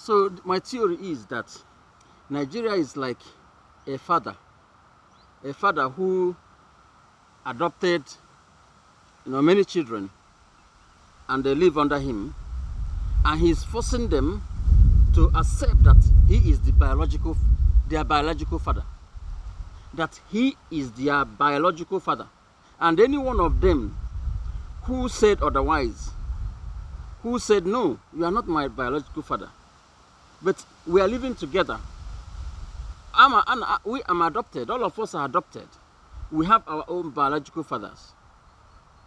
So my theory is that Nigeria is like a father who adopted, many children, and they live under him, and he's forcing them to accept that he is their biological father. That he is their biological father. And any one of them who said otherwise, who said, no, you are not my biological father, but we are living together. I'm adopted. All of us are adopted. We have our own biological fathers,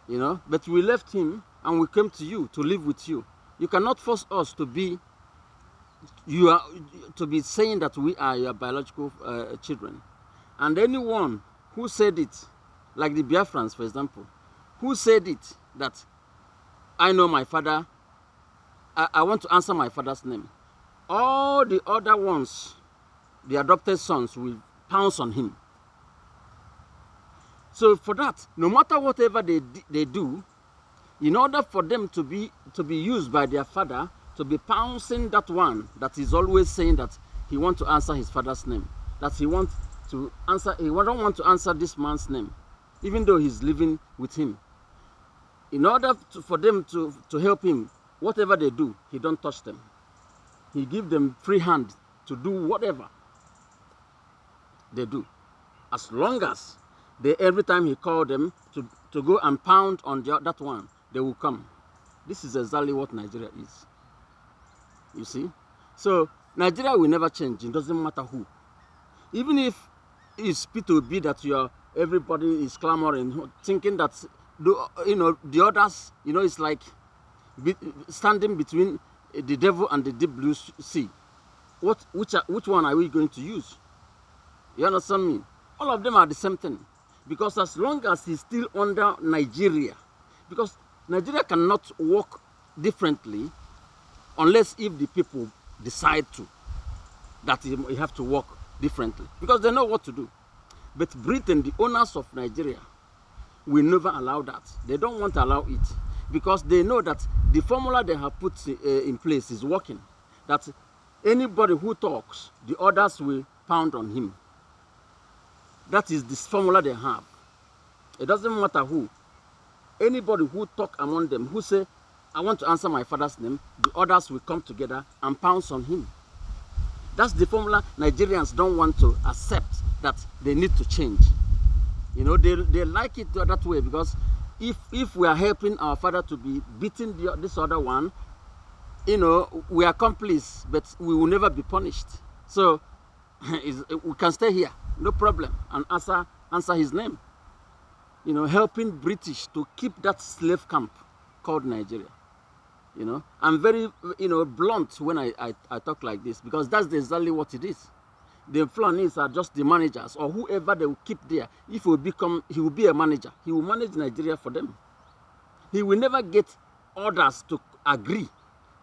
but we left him and we came to you to live with you. You cannot force us to be saying that we are your biological children. And anyone who said it, like the Biafrans, for example, who said it, that I know my father, I want to answer my father's name, all the other ones, the adopted sons, will pounce on him. So for that, no matter whatever they do, in order for them to be used by their father, to be pouncing that one that is always saying that he wants to answer his father's name, that he wants to answer, he don't want to answer this man's name, even though he's living with him. In order for them to help him, whatever they do, he don't touch them. He give them free hand to do whatever they do, as long as every time he called them to go and pound on that one, they will come. This is exactly what Nigeria is. You see? So Nigeria will never change. It doesn't matter who. Even if it's P2B that everybody is clamoring, thinking that the others, it's like standing between the devil and the deep blue sea. Which one are we going to use? You understand me? All of them are the same thing. Because as long as he's still under Nigeria, because Nigeria cannot work differently unless if the people decide that you have to work differently, because they know what to do. But Britain, the owners of Nigeria, will never allow that. They don't want to allow it, because they know that the formula they have put in place is working. That anybody who talks, the others will pound on him. That is this formula they have. It doesn't matter who. Anybody who talk among them, who say, I want to answer my father's name, the others will come together and pounce on him. That's the formula Nigerians don't want to accept, that they need to change. They like it that way, because if we are helping our father to be beating this other one, we are complice, but we will never be punished. So we can stay here, no problem, and answer his name. Helping British to keep that slave camp called Nigeria. I'm very, blunt when I talk like this, because that's exactly what it is. The Fulanis are just the managers, or whoever they will keep there. If he will be a manager. He will manage Nigeria for them. He will never get others to agree.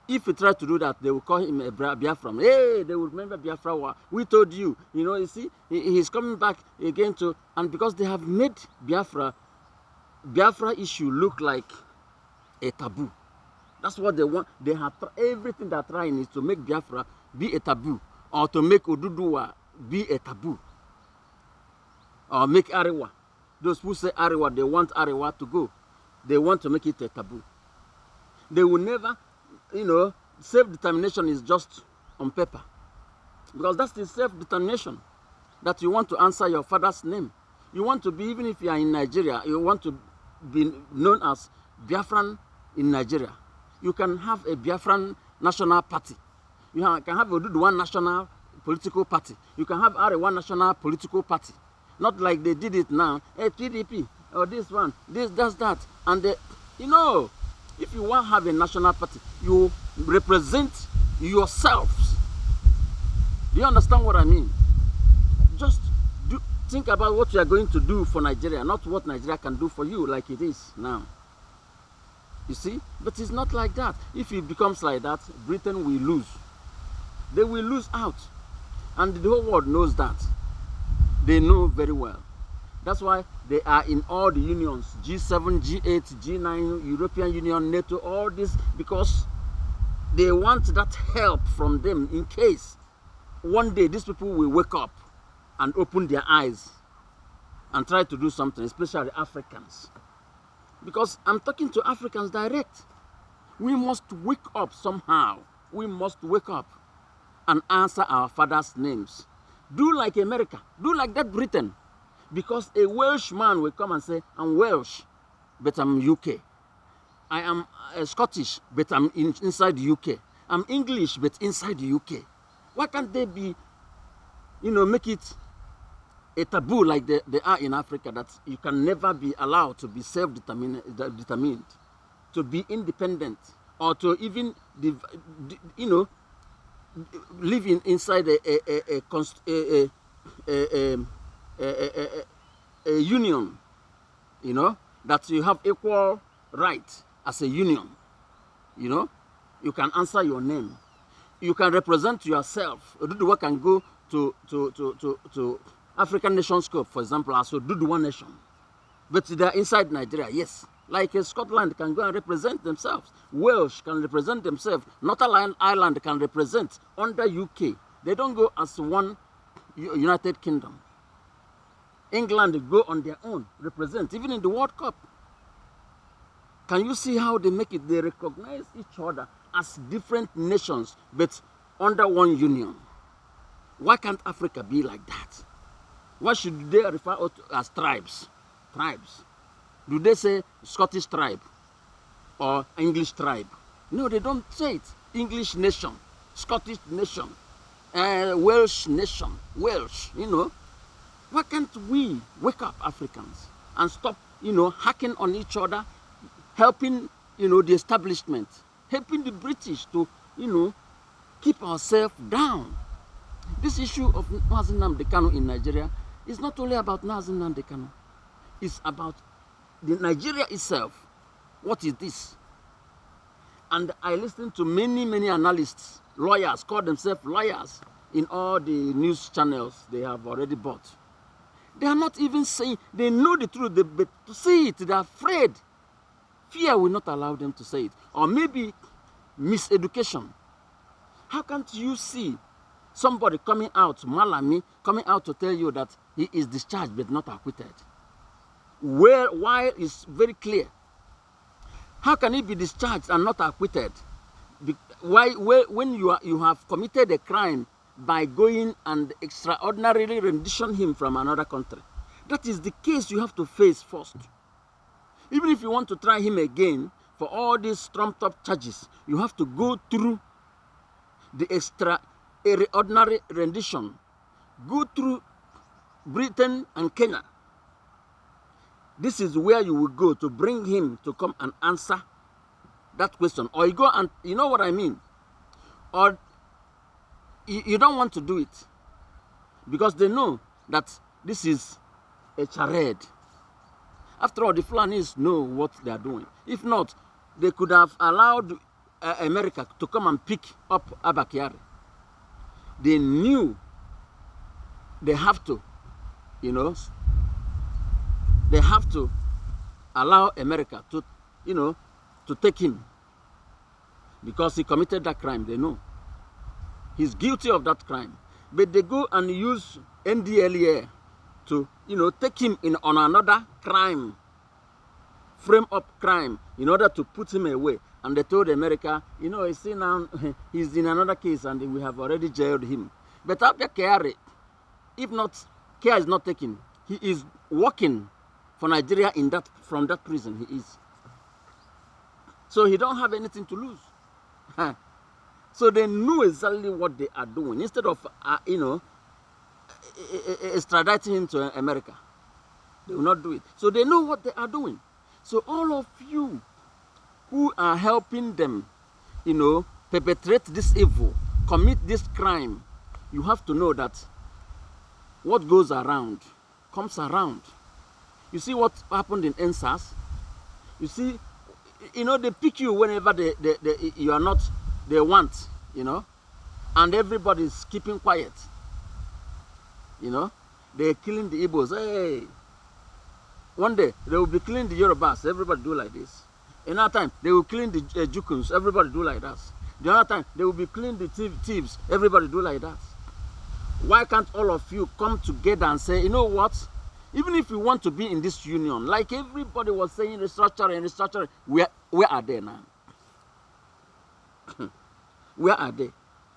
If he tries to do that, they will call him a Biafran. Hey, they will remember Biafra war. We told you. You see, he's coming back again and because they have made Biafra issue look like a taboo. That's what they want. They have everything they're trying is to make Biafra be a taboo, or to make Oduduwa be a taboo, or make Arewa. Those who say Arewa, they want Arewa to go. They want to make it a taboo. They will never, self-determination is just on paper. Because that's the self-determination, that you want to answer your father's name. You want to be, even if you are in Nigeria, you want to be known as Biafran in Nigeria. You can have a Biafran national party. You can have a Oduduwa national political party. You can have Arewa national political party. Not like they did it now. Hey, PDP, or this one, that's that. And if you want to have a national party, you represent yourselves. Do you understand what I mean? Just think about what you are going to do for Nigeria, not what Nigeria can do for you like it is now. You see? But it's not like that. If it becomes like that, Britain will lose. They will lose out. And the whole world knows that. They know very well. That's why they are in all the unions, G7, G8, G9, European Union, NATO, all this, because They want that help from them in case one day these people will wake up and open their eyes and try to do something, especially Africans. Because I'm talking to Africans direct. We must wake up somehow. We must wake up and answer our fathers' names. Do like America. Do like that Britain. Because a Welsh man will come and say, I'm Welsh, but I'm UK. I am Scottish, but I'm inside the UK. I'm English, but inside the UK. Why can't they be, make it a taboo like they are in Africa, that you can never be allowed to be self-determined, to be independent, or to even, live inside a union, that you have equal right as a union. You can answer your name. You can represent yourself. Oduduwa can go to African Nation Scope, for example, as Oduduwa Nation. But they're inside Nigeria, yes. Like Scotland can go and represent themselves. Welsh can represent themselves. Northern Ireland can represent under UK. They don't go as one United Kingdom. England go on their own, represent, even in the World Cup. Can you see how they make it? They recognize each other as different nations, but under one union. Why can't Africa be like that? Why should they refer to as tribes? Tribes. Do they say Scottish tribe or English tribe? No, they don't say it. English nation, Scottish nation, Welsh nation, Welsh, Why can't we wake up, Africans, and stop, hacking on each other, helping, the establishment, helping the British to, keep ourselves down? This issue of Mazi Nnamdi Kanu in Nigeria is not only about Mazi Nnamdi Kanu. It's about the Nigeria itself. What is this? And I listened to many analysts, lawyers, call themselves lawyers, in all the news channels they have already bought. They are not even saying, they know the truth, but to say it, they are afraid. Fear will not allow them to say it. Or maybe miseducation. How can't you see somebody coming out, Malami, coming out to tell you that he is discharged but not acquitted? Why is very clear. How can he be discharged and not acquitted? When you have committed a crime by going and extraordinarily rendition him from another country? That is the case you have to face first. Even if you want to try him again for all these trumped up charges, you have to go through the extraordinary rendition. Go through Britain and Kenya. This is where you will go to bring him to come and answer that question. Or you go and, you know what I mean? Or you don't want to do it because they know that this is a charade. After all, the Fulanis know what they are doing. If not, they could have allowed America to come and pick up Abba. They knew they have to, they have to allow America to, to take him because he committed that crime. They know he's guilty of that crime, but they go and use NDLEA to, take him on another crime, frame up crime in order to put him away. And they told America, see now he's in another case and we have already jailed him. But after care, if not, care is not taken, he is working for Nigeria from that prison he is. So he don't have anything to lose. So they know exactly what they are doing. Instead of, extraditing him to America, they will not do it. So they know what they are doing. So all of you who are helping them, perpetrate this evil, commit this crime, you have to know that what goes around comes around. You see what happened in NSAS? You see, they pick you whenever you are not, they want, and everybody's keeping quiet. They're killing the Igbos. Hey, one day they will be killing the Yorubas. Everybody do like this. Another time they will killing the Jukuns. Everybody do like that. The other time, they will be clean the thieves. Everybody do like that. Why can't all of you come together and say, you know what? Even if we want to be in this union, like everybody was saying, restructuring, where are they now? Where are they?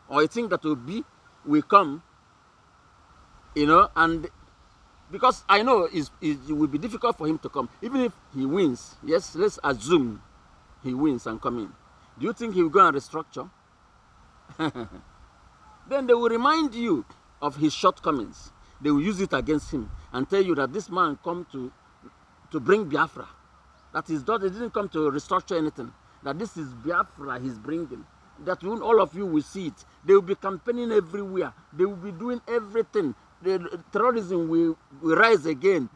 Or you think that will come, and because I know it will be difficult for him to come. Even if he wins, yes, let's assume he wins and come in. Do you think he will go and restructure? Then they will remind you of his shortcomings. They will use it against him and tell you that this man come to bring Biafra. That his daughter didn't come to restructure anything. That this is Biafra he's bringing. That all of you will see it. They will be campaigning everywhere. They will be doing everything. The terrorism will rise again.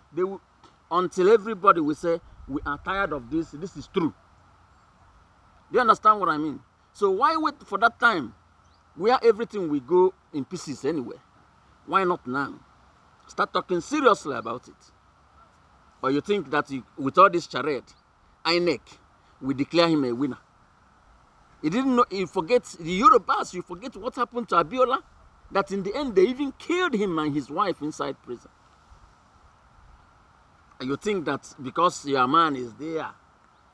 Until everybody will say, we are tired of this. This is true. Do you understand what I mean? So why wait for that time where everything will go in pieces anyway? Why not now? Start talking seriously about it. Or you think that with all this charade, INEC will declare him a winner? He didn't know. He forgets the Yorubas. You forget what happened to Abiola. That in the end they even killed him and his wife inside prison. And you think that because your man is there,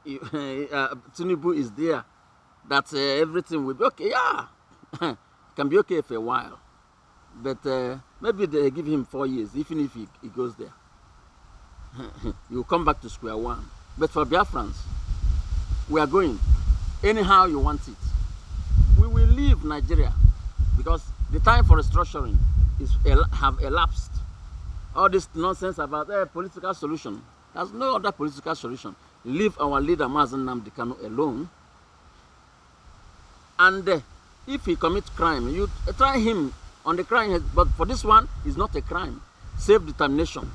Tinubu is there, that everything will be okay. Yeah, it can be okay for a while, but maybe they give him 4 years, even if he goes there. You'll come back to square one. But for Biafrans, we are going anyhow you want it. We will leave Nigeria because the time for restructuring have elapsed. All this nonsense about political solution. There's no other political solution. Leave our leader Mazi Nnamdi Kanu alone. And if he commits crime, you try him on the crime. But for this one, it's not a crime. Self-determination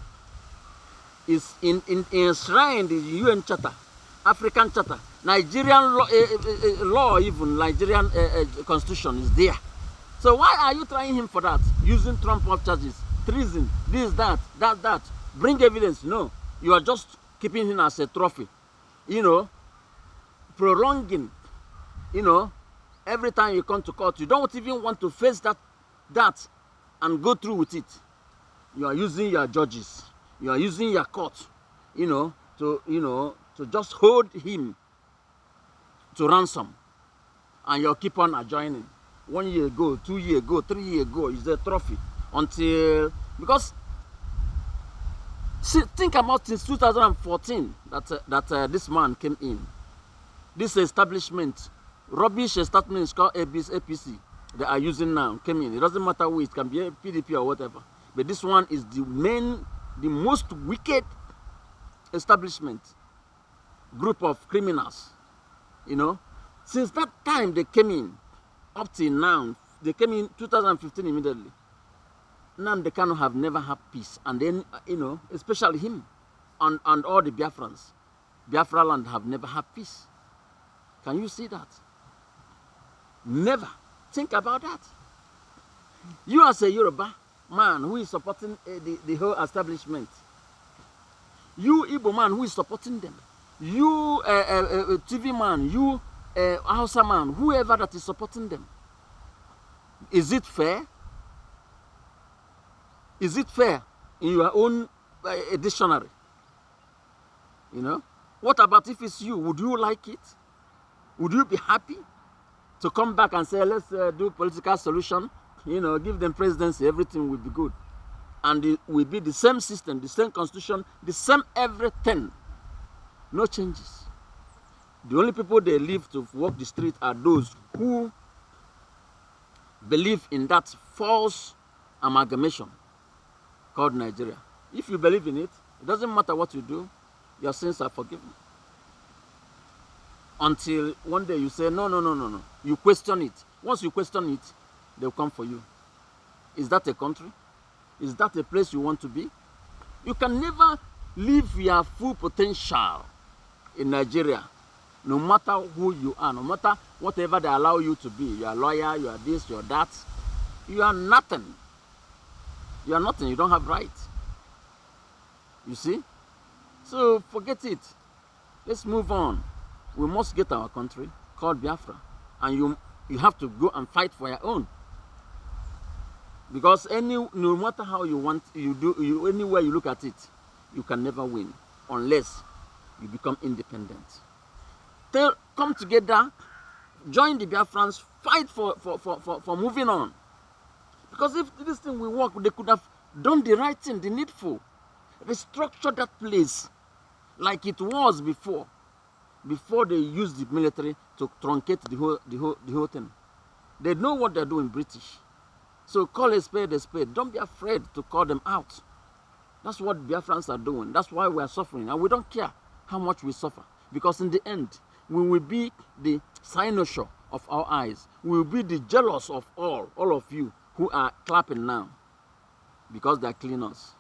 is enshrined in the UN Charter, African Charter, Nigerian law, even Nigerian constitution is there. So why are you trying him for that? Using Trump-off charges, treason, this, that. Bring evidence. No, you are just keeping him as a trophy. Prolonging, every time you come to court, you don't even want to face that and go through with it. You are using your judges. You are using your court, to just hold him to ransom. And you'll keep on adjoining. 1 year ago, 2 years ago, 3 years ago, is a trophy. Because think about since 2014 that this man came in. This establishment, rubbish establishment is called APC, they are using now, came in. It doesn't matter who, it can be a PDP or whatever. But this one is the most wicked establishment, group of criminals, Since that time they came in, up till now, they came in 2015 immediately. Nnamdi Kanu have never had peace. And then, especially him and all the Biafrans. Biafra land have never had peace. Can you see that? Never. Think about that. You as a Yoruba man who is supporting the whole establishment. You Igbo man who is supporting them. You TV man, you Hausa man, whoever that is supporting them. Is it fair? Is it fair in your own dictionary? What about if it's you? Would you like it? Would you be happy to come back and say, let's do political solution, give them presidency, everything will be good. And it will be the same system, the same constitution, the same everything. No changes. The only people they leave to walk the street are those who believe in that false amalgamation called Nigeria. If you believe in it, it doesn't matter what you do, your sins are forgiven. Until one day you say, no. You question it. Once you question it, they'll come for you. Is that a country? Is that a place you want to be? You can never live your full potential in Nigeria, no matter who you are, no matter whatever they allow you to be. You are a lawyer, you are this, you are that. You are nothing. You are nothing. You don't have rights. You see? So forget it. Let's move on. We must get our country called Biafra. And You have to go and fight for your own. Because no matter how you want, anywhere you look at it, you can never win unless you become independent. Come together, join the Biafrans, fight for moving on. Because if this thing will work, they could have done the right thing, the needful. Restructure that place like it was before they used the military to truncate the whole thing. They know what they're doing, British. So call a spade a spade. Don't be afraid to call them out. That's what Biafrans are doing. That's why we are suffering. And we don't care how much we suffer. Because in the end, we will be the cynosure of our eyes. We will be the jealous of all of you who are clapping now. Because they are killing us.